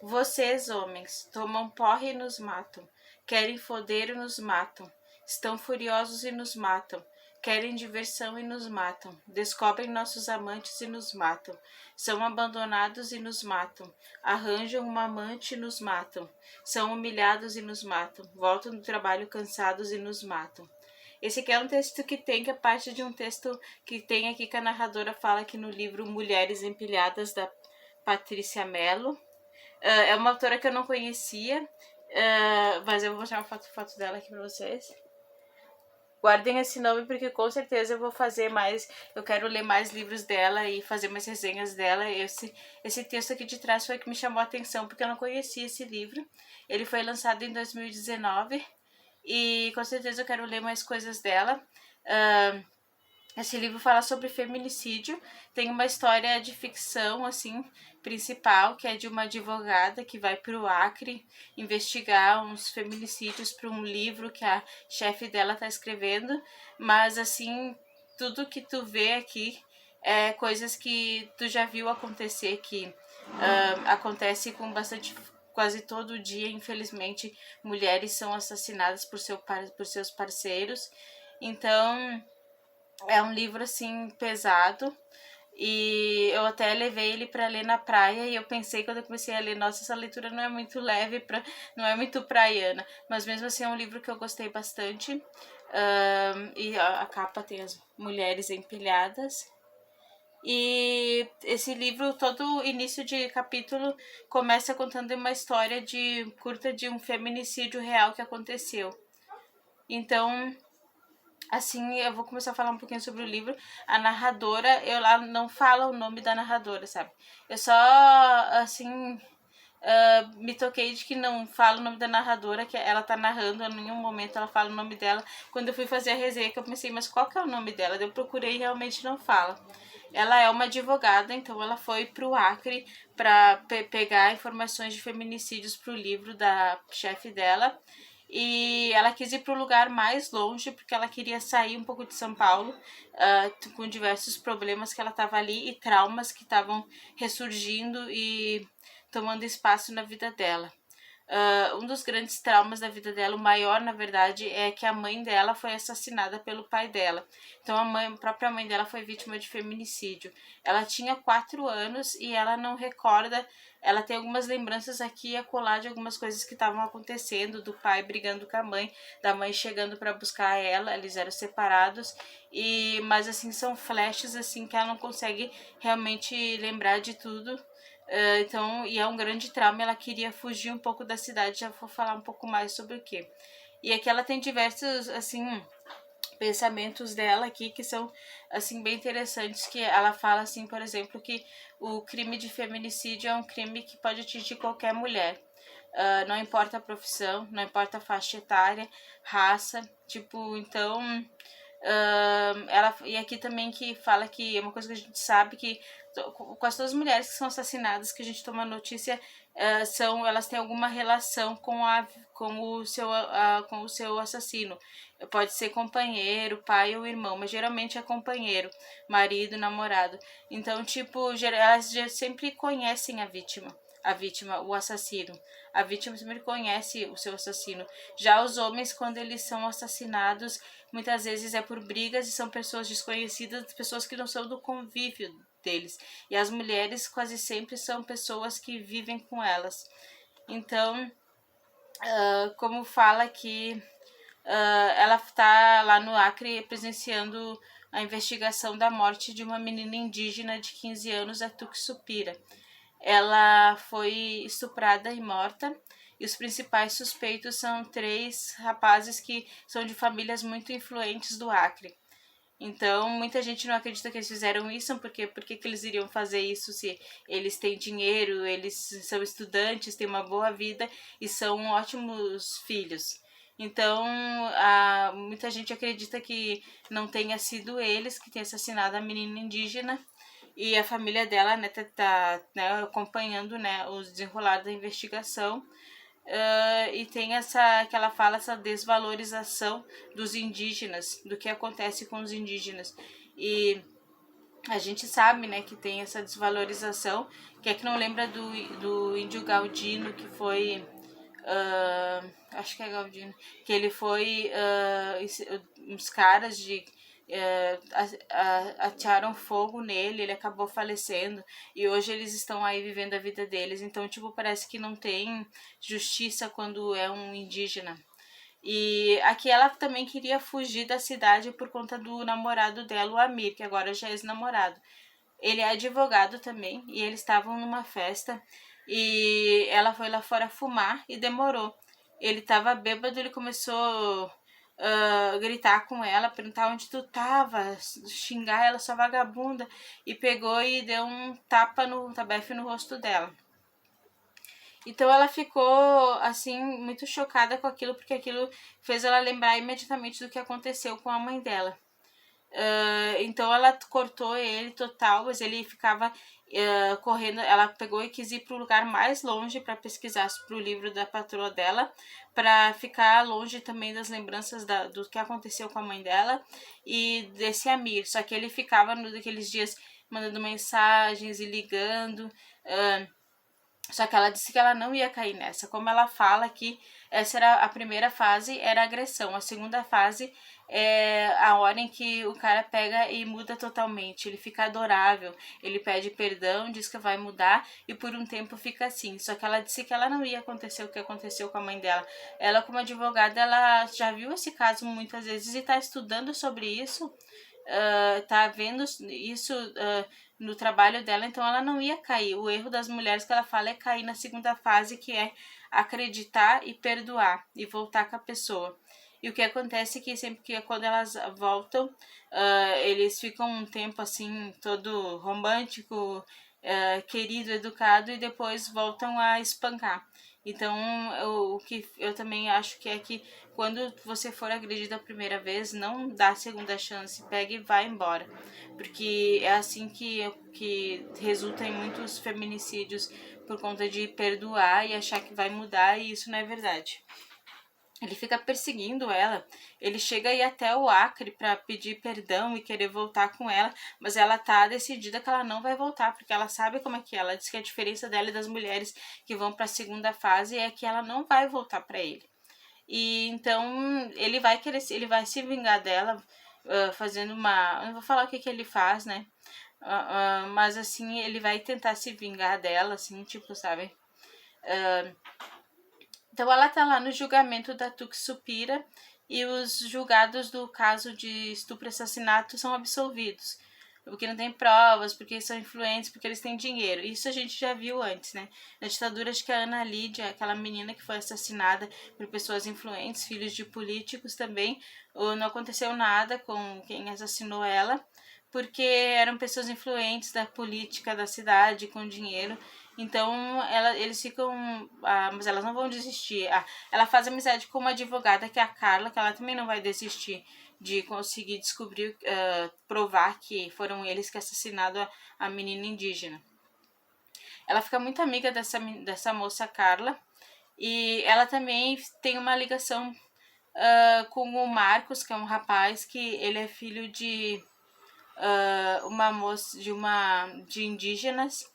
Vocês, homens, tomam porre e nos matam. Querem foder e nos matam. Estão furiosos e nos matam. Querem diversão e nos matam. Descobrem nossos amantes e nos matam. São abandonados e nos matam. Arranjam uma amante e nos matam. São humilhados e nos matam. Voltam do trabalho cansados e nos matam. Esse aqui é um texto que é parte de um texto que tem aqui que a narradora fala aqui no livro Mulheres Empilhadas, da Patrícia Mello. É uma autora que eu não conhecia, mas eu vou mostrar uma foto dela aqui pra vocês. Guardem esse nome porque com certeza eu vou fazer mais, eu quero ler mais livros dela e fazer mais resenhas dela. Esse texto aqui de trás foi o que me chamou a atenção porque eu não conhecia esse livro. Ele foi lançado em 2019 e com certeza eu quero ler mais coisas dela. Esse livro fala sobre feminicídio, tem uma história de ficção, assim, principal, que é de uma advogada que vai para o Acre investigar uns feminicídios para um livro que a chefe dela está escrevendo, mas, assim, tudo que tu vê aqui é coisas que tu já viu acontecer, que acontece com bastante quase todo dia, infelizmente, mulheres são assassinadas por seus parceiros. Então, é um livro, assim, pesado. E eu até levei ele para ler na praia e eu pensei quando eu comecei a ler, nossa, essa leitura não é muito leve, não é muito praiana. Mas mesmo assim é um livro que eu gostei bastante. E a capa tem as mulheres empilhadas. E esse livro, todo início de capítulo, começa contando uma história curta de um feminicídio real que aconteceu. Então, assim, eu vou começar a falar um pouquinho sobre o livro. A narradora, eu lá não falo o nome da narradora, sabe? Eu só, assim, me toquei de que não fala o nome da narradora, que ela tá narrando, em nenhum momento ela fala o nome dela. Quando eu fui fazer a resenha, que eu pensei, mas qual que é o nome dela? Eu procurei e realmente não fala. Ela é uma advogada, então ela foi pro Acre para pegar informações de feminicídios pro livro da chefe dela. E ela quis ir para o lugar mais longe porque ela queria sair um pouco de São Paulo, com diversos problemas que ela estava ali e traumas que estavam ressurgindo e tomando espaço na vida dela. Um dos grandes traumas da vida dela, o maior na verdade, é que a mãe dela foi assassinada pelo pai dela. Então a própria mãe dela foi vítima de feminicídio. Ela tinha 4 anos e ela não recorda. Ela tem algumas lembranças aqui e acolá de algumas coisas que estavam acontecendo, do pai brigando com a mãe, da mãe chegando para buscar ela, eles eram separados, mas assim são flashes assim que ela não consegue realmente lembrar de tudo. Então, e é um grande trauma, ela queria fugir um pouco da cidade, já vou falar um pouco mais sobre o que. E aqui ela tem diversos, assim, pensamentos dela aqui que são, assim, bem interessantes, que ela fala, assim, por exemplo, que o crime de feminicídio é um crime que pode atingir qualquer mulher. Não importa a profissão, não importa a faixa etária, raça, tipo, então... e aqui também que fala que é uma coisa que a gente sabe que quase todas as mulheres que são assassinadas, que a gente toma notícia, elas têm alguma relação com o seu assassino. Pode ser companheiro, pai ou irmão, mas geralmente é companheiro, marido, namorado. Então, tipo, elas já sempre conhecem a vítima, o assassino. A vítima sempre conhece o seu assassino. Já os homens, quando eles são assassinados, muitas vezes é por brigas e são pessoas desconhecidas, pessoas que não são do convívio deles. E as mulheres quase sempre são pessoas que vivem com elas. Então, como fala que ela está lá no Acre presenciando a investigação da morte de uma menina indígena de 15 anos, a Tuxupira. Ela foi estuprada e morta, e os principais suspeitos são 3 rapazes que são de famílias muito influentes do Acre. Então, muita gente não acredita que eles fizeram isso, porque que eles iriam fazer isso se eles têm dinheiro, eles são estudantes, têm uma boa vida e são ótimos filhos. Então, muita gente acredita que não tenha sido eles que tenham assassinado a menina indígena, e a família dela, né, tá né, acompanhando, né, o desenrolar da investigação. E tem que ela fala, essa desvalorização dos indígenas, do que acontece com os indígenas. E A gente sabe, né, que tem essa desvalorização. Quem é que não lembra do índio Galdino, que foi... acho que é Galdino. Que ele foi... uns caras de... atearam fogo nele, ele acabou falecendo. E hoje eles estão aí vivendo a vida deles. Então, tipo, parece que não tem justiça quando é um indígena. E aqui ela também queria fugir da cidade por conta do namorado dela, o Amir, que agora já é ex-namorado. Ele é advogado também e eles estavam numa festa e ela foi lá fora fumar e demorou. Ele tava bêbado, ele começou gritar com ela, perguntar onde tu tava, xingar ela, sua vagabunda, e pegou e deu um tapa no tabefe no rosto dela. Então ela ficou, assim, muito chocada com aquilo, porque aquilo fez ela lembrar imediatamente do que aconteceu com a mãe dela. Então ela cortou ele total, mas ele ficava correndo. Ela pegou e quis ir para o lugar mais longe para pesquisar para o livro da patroa dela, para ficar longe também das lembranças do que aconteceu com a mãe dela e desse Amir. Só que ele ficava naqueles dias mandando mensagens e ligando. Só que ela disse que ela não ia cair nessa. Como ela fala que essa era a primeira fase, era a agressão. A segunda fase é a hora em que o cara pega e muda totalmente. Ele fica adorável, ele pede perdão, diz que vai mudar e por um tempo fica assim. Só que ela disse que ela não ia acontecer o que aconteceu com a mãe dela. Ela, como advogada, ela já viu esse caso muitas vezes e está estudando sobre isso. Tá vendo isso no trabalho dela, então ela não ia cair. O erro das mulheres que ela fala é cair na segunda fase, que é acreditar e perdoar e voltar com a pessoa. E o que acontece é que sempre que quando elas voltam, eles ficam um tempo assim, todo romântico, querido, educado, e depois voltam a espancar. Então, o que eu também acho que é que quando você for agredida a primeira vez, não dá a segunda chance, pega e vai embora. Porque é assim que resulta em muitos feminicídios por conta de perdoar e achar que vai mudar, e isso não é verdade. Ele fica perseguindo ela, ele chega aí até o Acre para pedir perdão e querer voltar com ela, mas ela tá decidida que ela não vai voltar, porque ela sabe como é que é. Ela diz que a diferença dela e das mulheres que vão para a segunda fase é que ela não vai voltar para ele. E então ele vai querer, ele vai se vingar dela, fazendo uma, eu não vou falar o que que ele faz, né? Mas assim, ele vai tentar se vingar dela, assim, tipo, sabe? Então ela tá lá no julgamento da Tuxupira e os julgados do caso de estupro e assassinato são absolvidos. Porque não tem provas, porque são influentes, porque eles têm dinheiro. Isso a gente já viu antes, né? Na ditadura, acho que a Ana Lídia, aquela menina que foi assassinada por pessoas influentes, filhos de políticos também, não aconteceu nada com quem assassinou ela, porque eram pessoas influentes da política da cidade, com dinheiro. Então, eles ficam... mas elas não vão desistir. Ela faz amizade com uma advogada, que é a Carla, que ela também não vai desistir de conseguir descobrir, provar que foram eles que assassinaram a menina indígena. Ela fica muito amiga dessa moça Carla, e ela também tem uma ligação com o Marcos, que é um rapaz que ele é filho de uma moça de indígenas.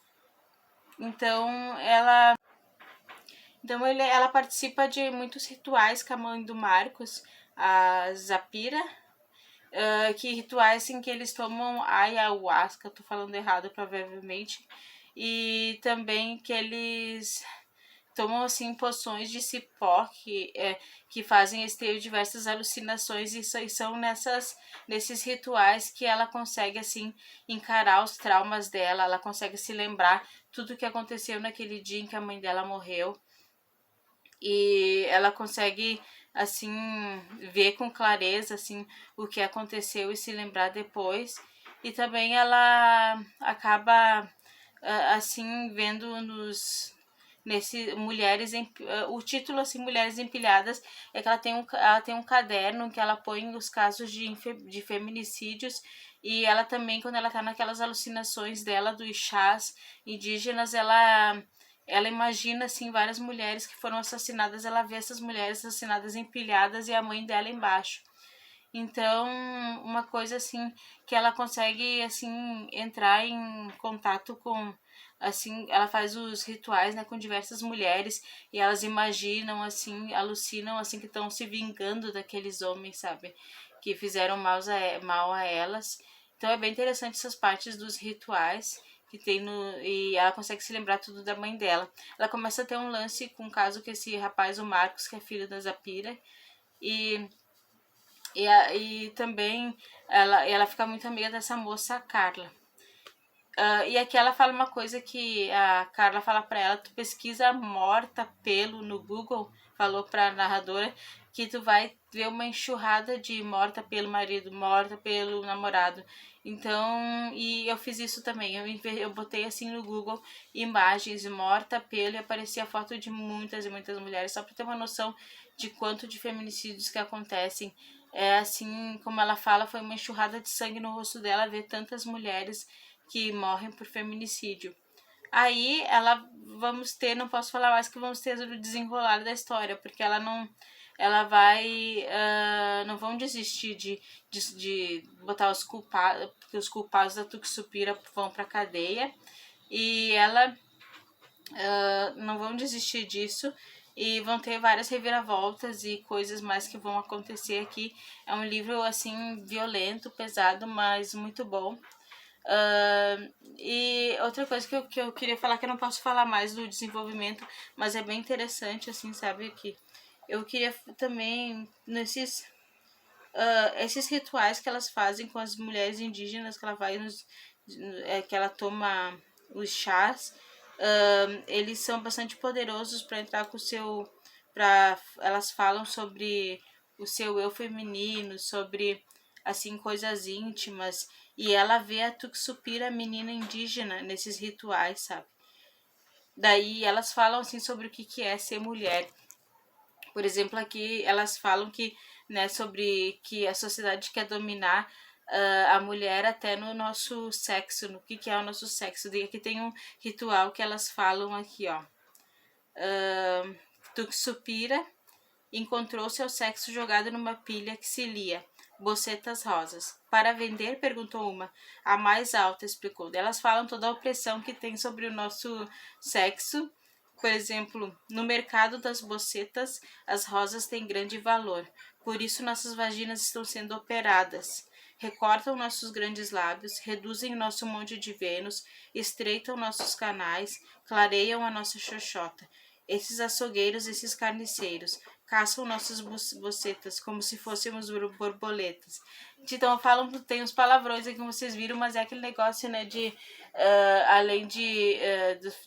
Então ela participa de muitos rituais com a mãe do Marcos, a Zapira, que rituais em que eles tomam ayahuasca, tô falando errado provavelmente, e também que eles tomam assim poções de cipó que fazem eles ter diversas alucinações, e são nesses rituais que ela consegue assim encarar os traumas dela, ela consegue se lembrar tudo o que aconteceu naquele dia em que a mãe dela morreu, e ela consegue assim ver com clareza assim o que aconteceu e se lembrar depois. E também ela acaba assim vendo o título assim, Mulheres Empilhadas, é que ela tem um caderno que ela põe os casos de feminicídios, e ela também, quando ela tá naquelas alucinações dela dos chás indígenas, ela imagina assim várias mulheres que foram assassinadas, ela vê essas mulheres assassinadas empilhadas e a mãe dela embaixo. Então, uma coisa assim que ela consegue assim entrar em contato com, assim, ela faz os rituais, né, com diversas mulheres e elas imaginam assim, alucinam assim que estão se vingando daqueles homens, sabe, que fizeram mal a elas. Então é bem interessante essas partes dos rituais que tem no, e ela consegue se lembrar tudo da mãe dela. Ela começa a ter um lance com um caso com esse rapaz, o Marcos, que é filho da Zapira, e e também ela fica muito amiga dessa moça, a Carla. E aqui ela fala uma coisa que a Carla fala pra ela: tu pesquisa morta pelo no Google, falou pra narradora, que tu vai ver uma enxurrada de morta pelo marido, morta pelo namorado. Então, e eu fiz isso também. Eu botei assim no Google imagens morta pelo e aparecia foto de muitas e muitas mulheres, só pra ter uma noção de quanto de feminicídios que acontecem. É assim, como ela fala, foi uma enxurrada de sangue no rosto dela ver tantas mulheres que morrem por feminicídio. Aí ela vamos ter, não posso falar mais que vamos ter o desenrolar da história, porque ela vai, não vão desistir de botar os culpados, porque os culpados da Tuxupira vão pra cadeia, e ela não vão desistir disso, e vão ter várias reviravoltas e coisas mais que vão acontecer aqui. É um livro assim violento, pesado, mas muito bom. E outra coisa que eu queria falar, que eu não posso falar mais do desenvolvimento, mas é bem interessante, assim, sabe? Que eu queria também, nesses esses rituais que elas fazem com as mulheres indígenas, que ela vai que ela toma os chás, eles são bastante poderosos para entrar com o seu. Elas falam sobre o seu eu feminino, sobre assim coisas íntimas, e ela vê a Tuxupira, a menina indígena, nesses rituais, sabe? Daí elas falam assim sobre o que é ser mulher. Por exemplo, aqui elas falam que, né, sobre que a sociedade quer dominar a mulher até no nosso sexo, no que é o nosso sexo. E aqui tem um ritual que elas falam aqui, ó. Tuxupira encontrou seu sexo jogado numa pilha que se lia bocetas rosas. Para vender? Perguntou uma. A mais alta, explicou. Elas falam toda a opressão que tem sobre o nosso sexo. Por exemplo, no mercado das bocetas, as rosas têm grande valor. Por isso, nossas vaginas estão sendo operadas. Recortam nossos grandes lábios, reduzem nosso monte de Vênus, estreitam nossos canais, clareiam a nossa xoxota. Esses açougueiros, esses carniceiros, caçam nossas bocetas como se fôssemos borboletas. Então falam, tem uns palavrões aí que vocês viram, mas é aquele negócio, né, de além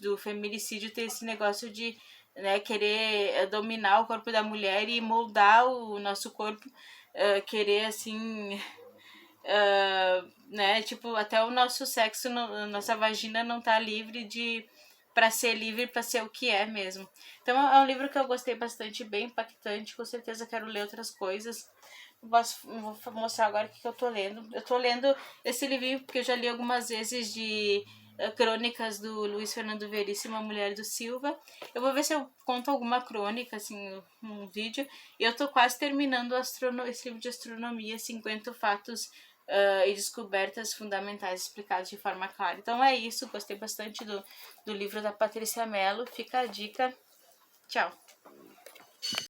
do feminicídio, ter esse negócio de, né, querer dominar o corpo da mulher e moldar o nosso corpo, querer assim, né, tipo, até o nosso sexo, nossa vagina não tá livre de para ser livre, para ser o que é mesmo. Então é um livro que eu gostei bastante, bem impactante, com certeza quero ler outras coisas. Vou mostrar agora o que eu tô lendo. Eu tô lendo esse livrinho porque eu já li algumas vezes de crônicas do Luiz Fernando Veríssimo, a Mulher do Silva. Eu vou ver se eu conto alguma crônica, assim, um vídeo. E eu tô quase terminando esse livro de astronomia, 50 fatos e descobertas fundamentais explicadas de forma clara. Então é isso, gostei bastante do livro da Patrícia Mello. Fica a dica. Tchau.